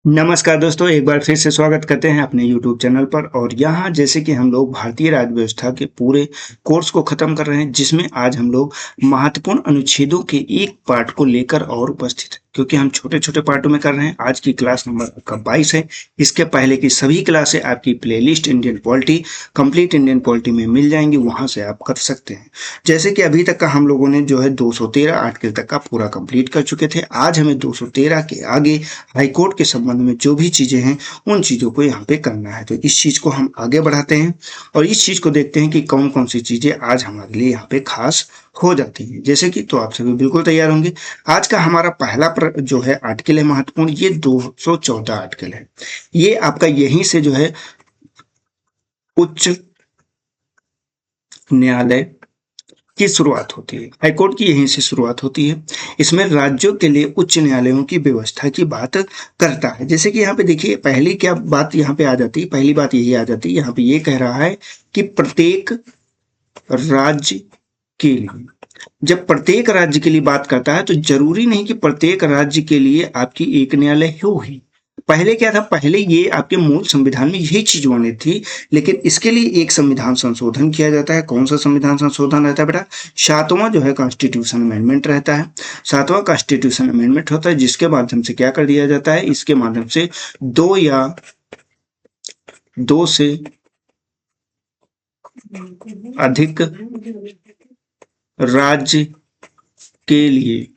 नमस्कार दोस्तों, एक बार फिर से स्वागत करते हैं अपने यूट्यूब चैनल पर। और यहाँ जैसे कि हम लोग भारतीय राज्य व्यवस्था के पूरे कोर्स को खत्म कर रहे हैं, जिसमें आज हम लोग महत्वपूर्ण अनुच्छेदों के एक पार्ट को लेकर और उपस्थित हैं, क्योंकि हम छोटे-छोटे पार्टों में कर रहे हैं। आज की क्लास नंबर आपका 22 है। इसके पहले की सभी क्लासें आपकी playlist Indian polity, complete Indian polity में मिल जाएंगी, वहां से आप कर सकते हैं। जैसे कि अभी तक का हम लोगों ने जो है 213 आर्टिकल तक का पूरा कंप्लीट कर चुके थे। आज हमें 213 के आगे हाईकोर्ट के संबंध में जो भी चीजें हैं, उन चीजों को यहाँ पे करना है। तो इस चीज को हम आगे बढ़ाते हैं और इस चीज को देखते हैं कि कौन कौन सी चीजें आज हमारे लिए यहाँ पे खास हो जाती है। जैसे कि तो आप सभी बिल्कुल तैयार होंगे। आज का हमारा पहला जो है आर्टिकल है महत्वपूर्ण, ये 214 आर्टिकल है। ये आपका यहीं से जो है उच्च न्यायालय की शुरुआत होती है। हाईकोर्ट की यहीं से शुरुआत होती है। इसमें राज्यों के लिए उच्च न्यायालयों की व्यवस्था की बात करता है। जैसे कि यहाँ पे देखिए, पहली क्या बात यहाँ पे आ जाती है, पहली बात यही आ जाती है। यहाँ पे ये कह रहा है कि प्रत्येक राज्य के लिए, जब प्रत्येक राज्य के लिए बात करता है तो जरूरी नहीं कि प्रत्येक राज्य के लिए आपकी एक न्यायालय हो ही। पहले क्या था, पहले ये आपके मूल संविधान में यही चीज बनी थी, लेकिन इसके लिए एक संविधान संशोधन किया जाता है। कौन सा संविधान संशोधन रहता है बेटा? सातवां जो है कॉन्स्टिट्यूशन अमेंडमेंट रहता है। सातवां कॉन्स्टिट्यूशन अमेंडमेंट होता है, जिसके माध्यम से क्या कर दिया जाता है, इसके माध्यम से दो या दो से अधिक राज्य के लिए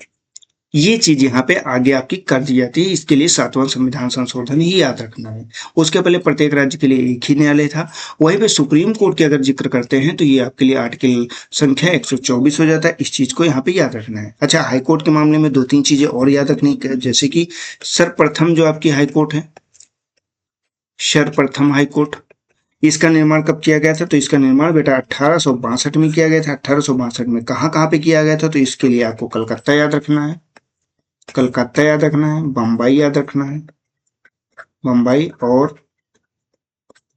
ये चीज यहाँ पे आगे आपकी कर दी जाती है। इसके लिए सातवां संविधान संशोधन ही याद रखना है। उसके पहले प्रत्येक राज्य के लिए एक ही न्यायालय था। वहीं पे सुप्रीम कोर्ट की अगर जिक्र करते हैं तो ये आपके लिए आर्टिकल संख्या 124 हो जाता है। इस चीज को यहाँ पे याद रखना है। अच्छा, हाईकोर्ट के मामले में दो तीन चीजें और याद रखनी, जैसे कि सर्वप्रथम जो आपकी हाईकोर्ट है, सर्वप्रथम हाईकोर्ट, इसका निर्माण कब किया गया था? तो इसका निर्माण बेटा 1862 में किया गया था। 1862 में कहाँ कहाँ पे किया गया था? तो इसके लिए आपको कलकत्ता याद रखना है, कलकत्ता याद रखना है, बम्बई याद रखना है, बम्बई और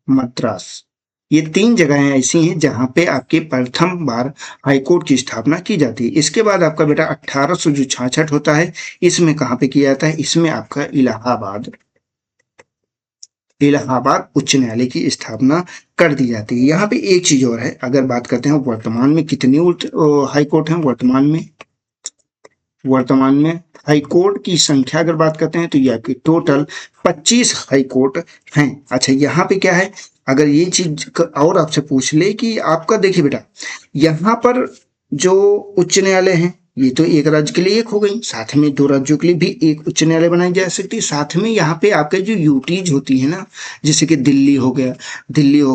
मद्रास। ये तीन जगहें ऐसी हैं जहां पे आपके प्रथम बार हाईकोर्ट की स्थापना की जाती है। इसके बाद आपका बेटा 1866 होता है। इसमें कहाँ पे किया जाता है? इसमें आपका इलाहाबाद, इलाहाबाद उच्च न्यायालय की स्थापना कर दी जाती है। यहाँ पे एक चीज और है, अगर बात करते हैं वर्तमान में कितनी हाईकोर्ट हैं वर्तमान में हाईकोर्ट की संख्या अगर बात करते हैं तो ये आपकी टोटल 25 हाईकोर्ट हैं। अच्छा, यहाँ पे क्या है, अगर ये चीज और आपसे पूछ ले कि आपका, देखिए बेटा, यहाँ पर जो उच्च न्यायालय हैं, ये तो एक राज्य के लिए एक हो गई, साथ में दो राज्यों के लिए भी एक उच्च न्यायालय बनाई जा सकती है। साथ में यहाँ पे आपके जो यूटीज होती है ना, जैसे कि दिल्ली हो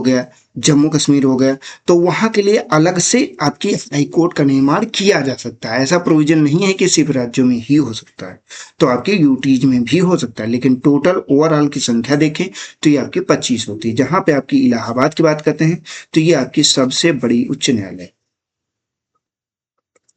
गया, जम्मू कश्मीर हो गया, तो वहां के लिए अलग से आपकी हाईकोर्ट का निर्माण किया जा सकता है। ऐसा प्रोविजन नहीं है कि सिर्फ राज्यों में ही हो सकता है, तो आपके यूटीज में भी हो सकता है। लेकिन टोटल ओवरऑल की संख्या देखें तो ये आपकी 25 होती है। जहां पे आपकी इलाहाबाद की बात करते हैं तो ये आपकी सबसे बड़ी उच्च न्यायालय,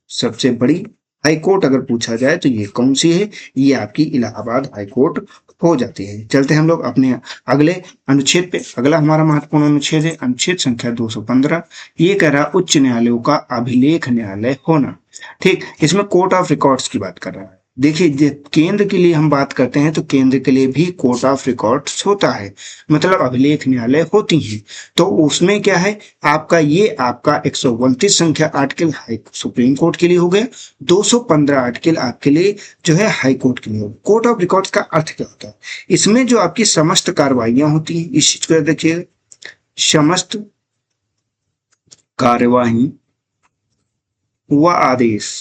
सबसे बड़ी हाईकोर्ट अगर पूछा जाए तो ये कौन सी है? ये आपकी इलाहाबाद हाईकोर्ट हो जाती है। चलते हैं हम लोग अपने अगले अनुच्छेद पे। अगला हमारा महत्वपूर्ण अनुच्छेद है अनुच्छेद संख्या 215। ये कह रहा उच्च न्यायालयों का अभिलेख न्यायालय होना। ठीक, इसमें कोर्ट ऑफ रिकॉर्ड्स की बात कर रहा है। देखिए, केंद्र के लिए हम बात करते हैं तो केंद्र के लिए भी कोर्ट ऑफ रिकॉर्ड्स होता है, मतलब अभिलेख न्यायालय होती हैं। तो उसमें क्या है, आपका ये आपका 129 संख्या आर्टिकल हाई सुप्रीम कोर्ट के लिए हो गया, 215 आर्टिकल आपके लिए जो है हाई कोर्ट के लिए हो। कोर्ट ऑफ रिकॉर्ड्स का अर्थ क्या होता है? इसमें जो आपकी समस्त कार्रवाइयां होती हैं, इस चीज को देखिए, समस्त कार्यवाही व आदेश,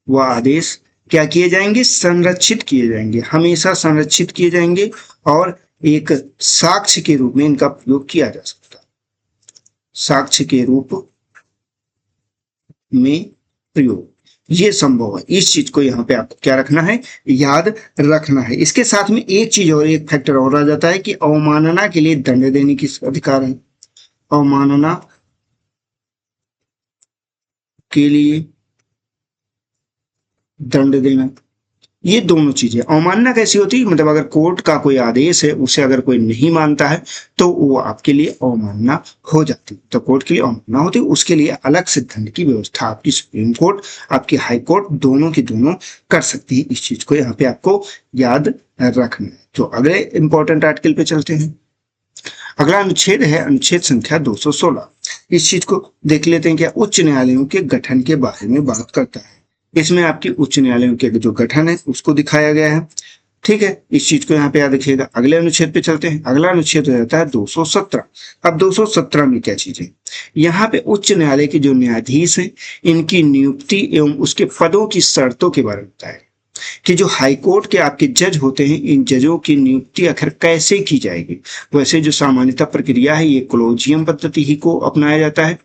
वह आदेश क्या किए जाएंगे? संरक्षित किए जाएंगे, हमेशा संरक्षित किए जाएंगे और एक साक्ष्य के रूप में इनका प्रयोग किया जा सकता है। साक्ष्य के रूप में प्रयोग ये संभव है। इस चीज को यहाँ पे आपको क्या रखना है? याद रखना है। इसके साथ में एक चीज और, एक फैक्टर और आ जाता है कि अवमानना के लिए दंड देने की अधिकार है। अवमानना के लिए दंड देना, ये दोनों चीजें। अवमानना कैसी होती है, मतलब अगर कोर्ट का कोई आदेश है उसे अगर कोई नहीं मानता है तो वो आपके लिए अवमानना हो जाती है। तो कोर्ट के लिए अवमानना होती है, उसके लिए अलग से दंड की व्यवस्था आपकी सुप्रीम कोर्ट, आपकी हाई कोर्ट दोनों की दोनों कर सकती है। इस चीज को यहाँ पे आपको याद रखना है। तो अगले इंपॉर्टेंट आर्टिकल पे चलते हैं। अगला अनुच्छेद है अनुच्छेद संख्या 216। इस चीज को देख लेते हैं। क्या उच्च न्यायालयों के गठन के बारे में बात करता है। इसमें आपकी उच्च न्यायालयों के जो गठन है उसको दिखाया गया है। ठीक है, इस चीज को यहाँ पे याद रखिएगा। अगले अनुच्छेद पे चलते हैं। अगला अनुच्छेद हो जाता है 217। अब 217 में क्या चीज है, यहाँ पे उच्च न्यायालय के जो न्यायाधीश हैं इनकी नियुक्ति एवं उसके पदों की शर्तों के बारे में बताया कि जो हाई कोर्ट के आपके जज होते हैं इन जजों की नियुक्ति आखिर कैसे की जाएगी। वैसे जो सामान्यतः प्रक्रिया है ये कोलोजियम पद्धति ही को अपनाया जाता है।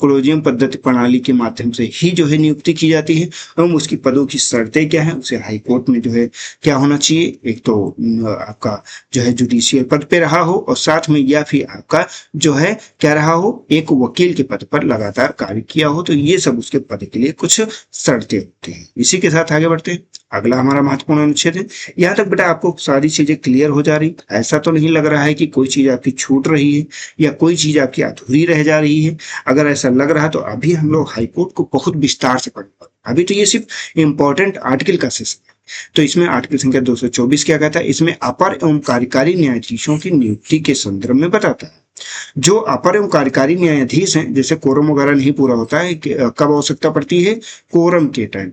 कोलोजियम पद्धति प्रणाली के माध्यम से ही जो है नियुक्ति की जाती है एवं उसकी पदों की शर्तें क्या है, उसे हाई कोर्ट में जो है क्या होना चाहिए, एक तो आपका जो है जुडिशियल पद पे रहा हो और साथ में या फिर आपका जो है क्या रहा हो, एक वकील के पद पर लगातार कार्य किया हो। तो ये सब उसके पद के लिए कुछ शर्तें होती हैं। इसी के साथ आगे बढ़ते हैं। अगला हमारा महत्वपूर्ण अनुच्छेद है। यहाँ तक बेटा आपको सारी चीजें क्लियर हो जा रही, ऐसा तो नहीं लग रहा है कि कोई चीज आपकी छूट रही है या कोई चीज आपकी अधूरी रह जा रही है। अगर ऐसा लग रहा है तो अभी हम लोग हाईकोर्ट को बहुत विस्तार से पढ़ेंगे। अभी तो ये सिर्फ इंपॉर्टेंट आर्टिकल का सेशन है। तो इसमें आर्टिकल संख्या 224 क्या कहता है, इसमें अपर एवं कार्यकारी न्यायाधीशों की नियुक्ति के संदर्भ में बताता है। जो अपर एवं कार्यकारी न्यायाधीश हैं, जैसे कोरम वगैरह नहीं पूरा होता है, कब आवश्यकता पड़ती है, कोरम के टाइम,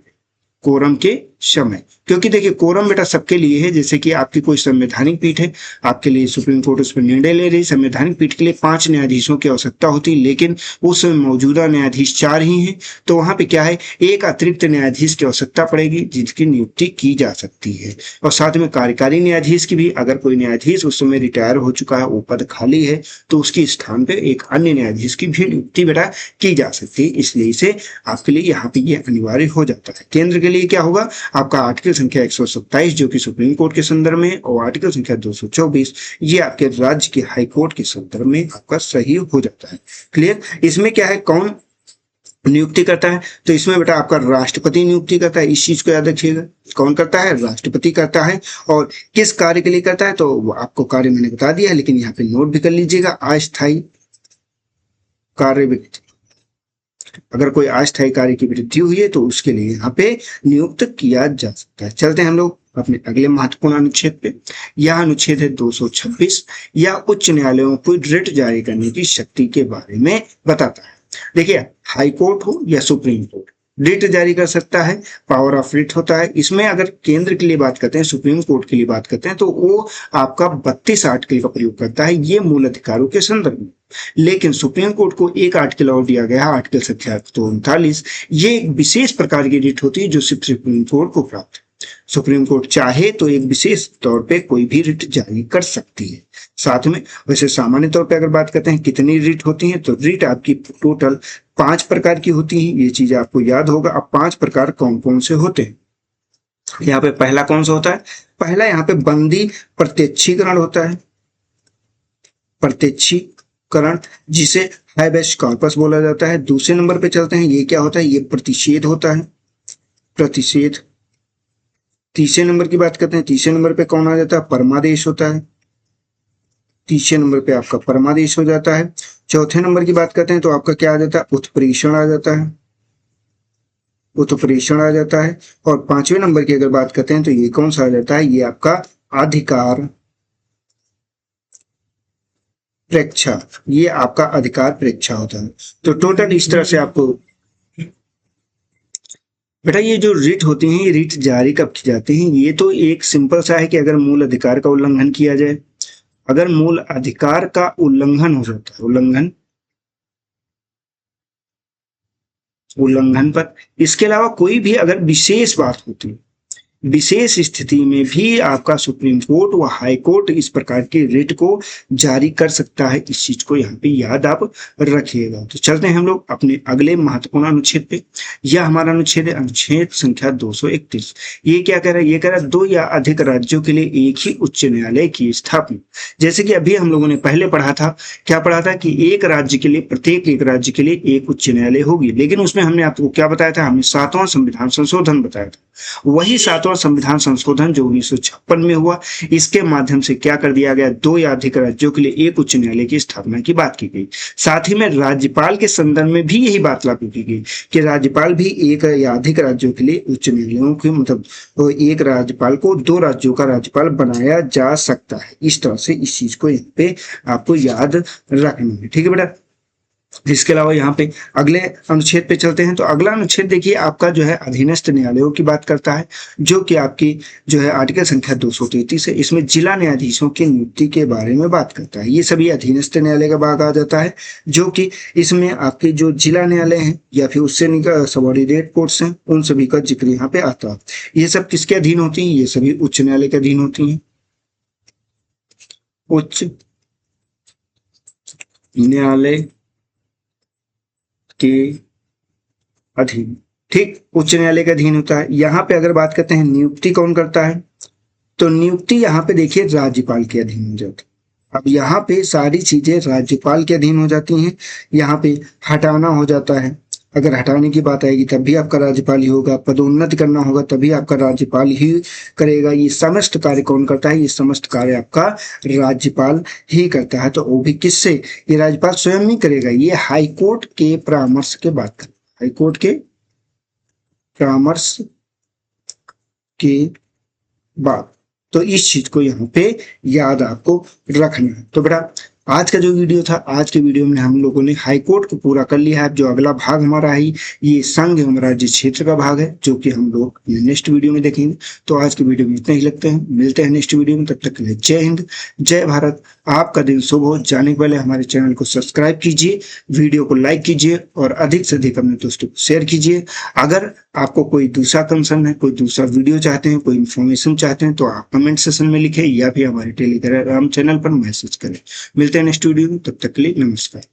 कोरम के समय। क्योंकि देखिए कोरम बेटा सबके लिए है। जैसे कि आपकी कोई संवैधानिक पीठ है, आपके लिए सुप्रीम कोर्ट उस पर निर्णय ले रही, संवैधानिक पीठ के लिए 5 न्यायाधीशों की आवश्यकता होती, लेकिन उस मौजूदा न्यायाधीश 4 ही हैं। तो वहां पे क्या है, एक अतिरिक्त न्यायाधीश की आवश्यकता पड़ेगी जिसकी नियुक्ति की जा सकती है। और साथ में कार्यकारी न्यायाधीश की भी, अगर कोई न्यायाधीश उस समय रिटायर हो चुका है, वो पद खाली है, तो उसके स्थान पे एक अन्य न्यायाधीश की भी नियुक्ति बेटा की जा सकती है। इसलिए इसे आपके लिए यहाँ पे ये अनिवार्य हो जाता है। केंद्र के लिए क्या होगा, आपका आर्टिकल संख्या 127 जो कि सुप्रीम कोर्ट के संदर्भ में, और आर्टिकल संख्या 224 ये आपके राज्य के हाई कोर्ट के संदर्भ में आपका सही हो जाता है। क्लियर। इसमें क्या है, कौन नियुक्ति करता है, तो इसमें बेटा आपका राष्ट्रपति नियुक्ति करता है। इस चीज को याद रखिएगा, कौन करता है, राष्ट्रपति करता है। और किस कार्य के लिए करता है, तो आपको कार्य मैंने बता दिया है, लेकिन यहाँ पे नोट भी कर लीजिएगा, अस्थायी कार्य। अगर कोई अस्थायी कार्य की वृद्धि हुई है तो उसके लिए यहाँ पे नियुक्त किया जा सकता है। चलते हैं हम लोग अपने अगले महत्वपूर्ण अनुच्छेद पे। यह अनुच्छेद है 226। यह उच्च न्यायालयों को रिट जारी करने की शक्ति के बारे में बताता है। देखिए हाई कोर्ट हो या सुप्रीम कोर्ट, रिट जारी कर सकता है, पावर ऑफ रिट होता है। इसमें अगर केंद्र के लिए बात करते हैं, सुप्रीम कोर्ट के लिए बात करते हैं, तो वो आपका 32 आर्टिकल का प्रयोग करता है, ये मूल अधिकारों के संदर्भ में। लेकिन सुप्रीम कोर्ट को एक आर्टिकल और दिया गया, आर्टिकल संख्या 239। ये एक विशेष प्रकार की रिट होती है जो सिर्फ सुप्रीम कोर्ट को प्राप्त है। सुप्रीम कोर्ट चाहे तो एक विशेष तौर पे कोई भी रिट जारी कर सकती है। साथ में वैसे सामान्य तौर पे अगर बात करते हैं कितनी रिट होती हैं, तो रिट आपकी टोटल 5 प्रकार की होती हैं। ये चीज आपको याद होगा। अब 5 प्रकार कौन कौन से होते हैं, यहाँ पे पहला कौन सा होता है, पहला यहाँ पे बंदी प्रत्यक्षीकरण होता है। प्रत्यक्षीकरण जिसे हैबेस कॉर्पस बोला जाता है। दूसरे नंबर पे चलते हैं, ये क्या होता है, ये प्रतिषेध होता है, प्रतिषेध। तीसरे नंबर की बात करते हैं, तीसरे नंबर पे कौन आ जाता है, परमादेश होता है। तीसरे नंबर पे आपका परमादेश हो जाता है। चौथे नंबर की बात करते हैं तो आपका क्या आ जाता है, उत्प्रेषण आ जाता है, उत्प्रेषण आ जाता है। और 5वें नंबर की अगर बात करते हैं तो ये कौन सा आ जाता है, ये आपका अधिकार प्रेक्षा, ये आपका अधिकार प्रेक्षा होता है। तो टोटल इस तरह से आपको बेटा ये जो रिट होती हैं, ये रिट जारी कब की जाती हैं, ये तो एक सिंपल सा है कि अगर मूल अधिकार का उल्लंघन किया जाए, अगर मूल अधिकार का उल्लंघन हो जाता है, उल्लंघन पर, इसके अलावा कोई भी अगर विशेष बात होती है, विशेष स्थिति में भी आपका सुप्रीम कोर्ट व हाई कोर्ट इस प्रकार के रिट को जारी कर सकता है। इस चीज को यहाँ पे याद आप रखिएगा। तो चलते हैं हम लोग अपने अगले महत्वपूर्ण अनुच्छेद पे। यह हमारा अनुच्छेद है अनुच्छेद संख्या 231। ये क्या कह रहा है, ये कह रहा है 2 या अधिक राज्यों के लिए एक ही उच्च न्यायालय की स्थापना। जैसे कि अभी हम लोगों ने पहले पढ़ा था, क्या पढ़ा था कि एक राज्य के लिए, प्रत्येक एक राज्य के लिए एक उच्च न्यायालय होगी। लेकिन उसमें हमने आपको क्या बताया था, हमने 7वां संविधान संशोधन बताया था। वही 7वां 7वां संविधान संशोधन जो 1956 में हुआ, इसके माध्यम से क्या कर दिया गया, 2 या अधिक राज्यों के लिए एक उच्च न्यायालय की स्थापना की बात की गई। साथ ही में राज्यपाल के संदर्भ में भी यही बात लागू की गई कि राज्यपाल भी एक या अधिक राज्यों के लिए उच्च न्यायालयों के मतलब एक राज्यपाल को 2 राज्यों का राज्यपाल बनाया जा सकता है। इस तरह से इस चीज को यहाँ पे आपको याद रखना है, ठीक है बेटा। इसके अलावा यहाँ पे अगले अनुच्छेद पे चलते हैं। तो अगला अनुच्छेद देखिए आपका जो है अधीनस्थ न्यायालयों की बात करता है, जो कि आपकी जो है आर्टिकल संख्या 233 है। इसमें जिला न्यायाधीशों की नियुक्ति के बारे में बात करता है। ये सभी अधीनस्थ न्यायालय का भाग आ जाता है, जो कि इसमें आपके जो जिला न्यायालय हैं या फिर उससे सबॉर्डिनेट कोर्ट्स हैं, उन सभी का जिक्र यहाँ पे आता है। ये सब किसके अधीन होती हैं, ये सभी उच्च न्यायालय के अधीन होती हैं, उच्च न्यायालय के अधीन, ठीक, उच्च न्यायालय के अधीन होता है। यहाँ पे अगर बात करते हैं नियुक्ति कौन करता है, तो नियुक्ति यहाँ पे देखिए राज्यपाल के अधीन हो जाती है। अब यहाँ पे सारी चीजें राज्यपाल के अधीन हो जाती हैं। यहाँ पे हटाना हो जाता है, अगर हटाने की बात आएगी तब भी आपका राज्यपाल ही होगा, पदोन्नति करना होगा तभी आपका राज्यपाल ही करेगा। ये समस्त कार्य कौन करता है, ये समस्त कार्य आपका राज्यपाल ही करता है। तो वो भी किससे, ये राज्यपाल स्वयं नहीं करेगा, ये हाईकोर्ट के परामर्श के बाद करेगा, हाईकोर्ट के परामर्श के बाद। तो इस चीज को यहाँ पे याद आपको रखना है। तो बेटा आज का जो वीडियो था, आज के वीडियो में हम लोगों ने हाईकोर्ट को पूरा कर लिया है। जो अगला भाग हमारा है ये संघ एवं राज्य क्षेत्र का भाग है, जो कि हम लोग नेक्स्ट वीडियो में देखेंगे। तो आज के वीडियो में इतना ही लगते हैं, मिलते हैं नेक्स्ट वीडियो में। तब तक के लिए जय हिंद, जय भारत। आपका दिन शुभ हो। जाने के पहले हमारे चैनल को सब्सक्राइब कीजिए, वीडियो को लाइक कीजिए और अधिक से अधिक अपने दोस्तों को शेयर कीजिए। अगर आपको कोई दूसरा कंसर्न है, कोई दूसरा वीडियो चाहते हैं, कोई इन्फॉर्मेशन चाहते हैं, तो आप कमेंट सेक्शन में लिखें या फिर हमारे टेलीग्राम चैनल पर मैसेज करें। मिलते हैं नेक्स्ट वीडियो में, तब तक के लिए नमस्कार।